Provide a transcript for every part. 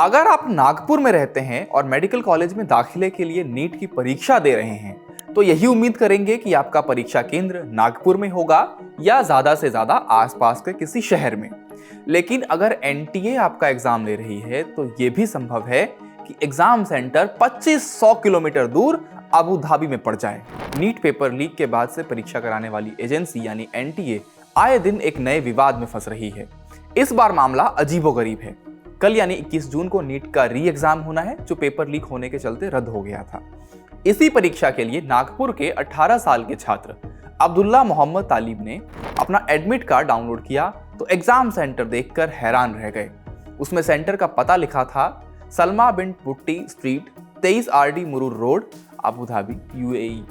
अगर आप नागपुर में रहते हैं और मेडिकल कॉलेज में दाखिले के लिए नीट की परीक्षा दे रहे हैं तो यही उम्मीद करेंगे कि आपका परीक्षा केंद्र नागपुर में होगा या ज्यादा से ज्यादा आसपास के किसी शहर में। लेकिन अगर एनटीए आपका एग्जाम ले रही है तो यह भी संभव है कि एग्जाम सेंटर 2500 किलोमीटर दूर अबू धाबी में पड़ जाए। नीट पेपर लीक के बाद से परीक्षा कराने वाली एजेंसी यानी एनटीए आए दिन एक नए विवाद में फंस रही है। इस बार मामला अजीबोगरीब है। कल यानी 21 जून को नीट का री एग्जाम होना है जो पेपर लीक होने के चलते रद्द हो गया था। इसी परीक्षा के लिए नागपुर के 18 साल के छात्र अब्दुल्ला मोहम्मद तालिब ने अपना एडमिट कार्ड डाउनलोड किया तो एग्जाम सेंटर देखकर हैरान रह गए। उसमें सेंटर का पता लिखा था Salma bin Butti street 23 RD Muroor road Abu Dhabi UAE।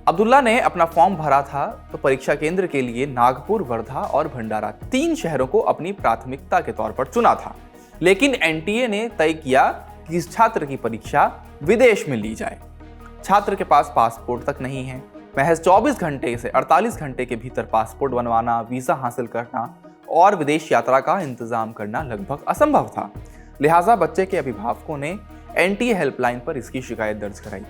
Abdullah ने अपना फॉर्म भरा था तो परीक्षा केंद्र के लिए नागपुर, वर्धा और भंडारा 3 शहरों को अपनी प्राथमिकता के तौर पर चुना था। लेकिन एनटीए ने तय किया कि इस छात्र की परीक्षा विदेश में ली जाए। छात्र के पास पासपोर्ट तक नहीं है। महज 24 घंटे से 48 घंटे के भीतर पासपोर्ट बनवाना, वीजा हासिल करना और विदेश यात्रा का इंतजाम करना लगभग असंभव था। लिहाजा बच्चे के अभिभावकों ने एनटीए हेल्पलाइन पर इसकी शिकायत दर्ज कराई।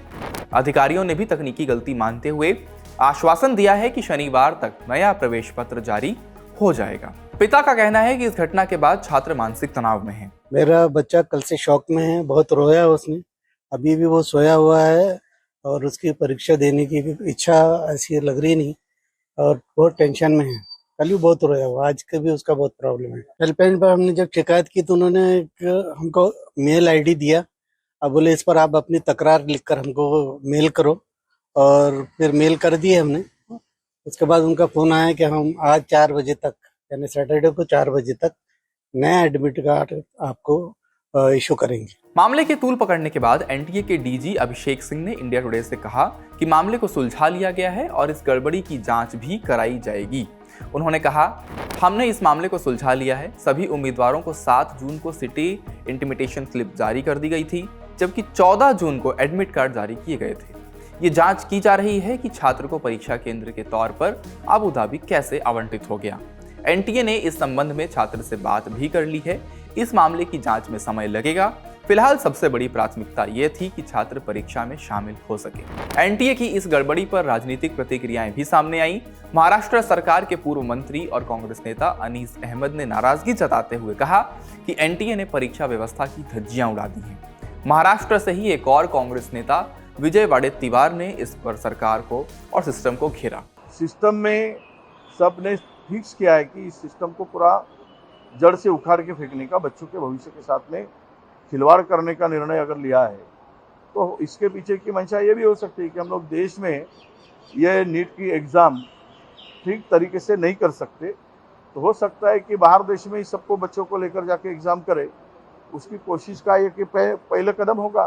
अधिकारियों ने भी तकनीकी गलती मानते हुए आश्वासन दिया है कि शनिवार तक नया प्रवेश पत्र जारी हो जाएगा। पिता का कहना है कि इस घटना के बाद छात्र मानसिक तनाव में है। मेरा बच्चा कल से शॉक में है, बहुत रोया उसने, अभी भी वो सोया हुआ है और उसकी परीक्षा देने की भी इच्छा ऐसी लग रही नहीं और बहुत टेंशन में है। कल भी बहुत रोया हुआ, आज का भी उसका बहुत प्रॉब्लम है। हेल्पलाइन पर हमने जब शिकायत की तो उन्होंने हमको मेल आईडी दिया। अब बोले इस पर आप अपनी तकरार लिखकर हमको मेल करो और फिर मेल कर दिए हमने। उसके बाद उनका फोन आया कि हम आज 4 बजे तक यानी सैटरडे को 4 बजे तक नया एडमिट कार्ड आपको इशू करेंगे। मामले के तूल पकड़ने के बाद एनटीए के डीजी अभिषेक सिंह ने इंडिया टुडे से कहा कि मामले को सुलझा लिया गया है और इस गड़बड़ी की जांच भी कराई जाएगी। उन्होंने कहा, हमने इस मामले को सुलझा लिया है। सभी उम्मीदवारों को 7 जून को सिटी इंटीमेशन स्लिप जारी कर दी गई थी, जबकि 14 जून को एडमिट कार्ड जारी किए गए थे। ये जांच की जा रही है कि छात्र को परीक्षा केंद्र के तौर पर अबू धाबी कैसे आवंटित हो गया। एनटीए ने इस संबंध में छात्र से बात भी कर ली है। इस मामले की जांच में समय लगेगा। फिलहाल सबसे बड़ी प्राथमिकता ये थी कि छात्र परीक्षा में शामिल हो सके। एनटीए की इस गड़बड़ी पर राजनीतिक प्रतिक्रियाएं भी सामने आई। महाराष्ट्र सरकार के पूर्व मंत्री और कांग्रेस नेता अनीस अहमद ने नाराजगी जताते हुए कहा कि एनटीए ने परीक्षा व्यवस्था की धज्जियां उड़ा दी हैं। महाराष्ट्र से ही एक और कांग्रेस नेता विजय वडेट्टीवार ने इस पर सरकार को और सिस्टम को घेरा। सिस्टम में सबने फिक्स किया है कि इस सिस्टम को पूरा जड़ से उखाड़ के फेंकने का, बच्चों के भविष्य के साथ में खिलवाड़ करने का निर्णय अगर लिया है तो इसके पीछे की मंशा ये भी हो सकती है कि हम लोग देश में ये नीट की एग्ज़ाम ठीक तरीके से नहीं कर सकते, तो हो सकता है कि बाहर देश में इस सबको बच्चों को लेकर जाके एग्ज़ाम करे। उसकी कोशिश का ये कि पहले कदम होगा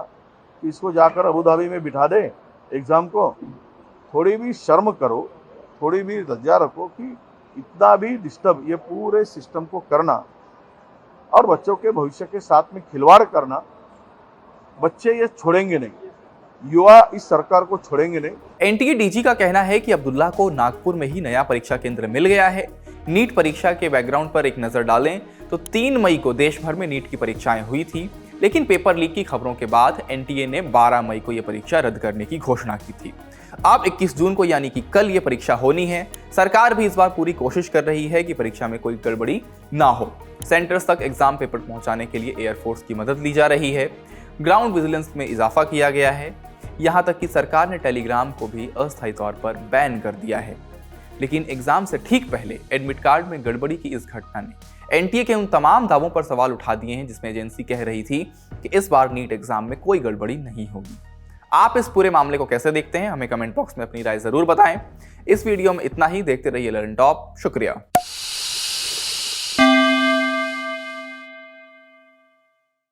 कि इसको जाकर अबू धाबी में बिठा दे एग्ज़ाम को। थोड़ी भी शर्म करो, थोड़ी भी लज्जा रखो कि इतना भी डिस्टर्ब ये पूरे सिस्टम को करना और बच्चों के भविष्य के साथ में खिलवाड़ करना, बच्चे ये छोड़ेंगे नहीं, युवा इस सरकार को छोड़ेंगे नहीं। एनटीए डीजी का कहना है कि अब्दुल्ला को नागपुर में ही नया परीक्षा केंद्र मिल गया है। नीट परीक्षा के बैकग्राउंड पर एक नजर डालें तो 3 मई को देश भर में नीट की परीक्षाएं हुई थी, लेकिन पेपर लीक की खबरों के बाद एनटीए ने 12 मई को यह परीक्षा रद्द करने की घोषणा की थी। अब 21 जून को यानी कि कल ये परीक्षा होनी है। सरकार भी इस बार पूरी कोशिश कर रही है कि परीक्षा में कोई गड़बड़ी ना हो। सेंटर्स तक एग्जाम पेपर पहुंचाने के लिए एयरफोर्स की मदद ली जा रही है। ग्राउंड विजिलेंस में इजाफा किया गया है। यहां तक कि सरकार ने टेलीग्राम को भी अस्थायी तौर पर बैन कर दिया है। लेकिन एग्जाम से ठीक पहले एडमिट कार्ड में गड़बड़ी की इस घटना ने एनटीए के उन तमाम दावों पर सवाल उठा दिए हैं जिसमें एजेंसी कह रही थी कि इस बार नीट एग्जाम में कोई गड़बड़ी नहीं होगी। आप इस पूरे मामले को कैसे देखते हैं, हमें कमेंट बॉक्स में अपनी राय जरूर बताएं। इस वीडियो में इतना ही। देखते रहिए लर्न टॉप। शुक्रिया।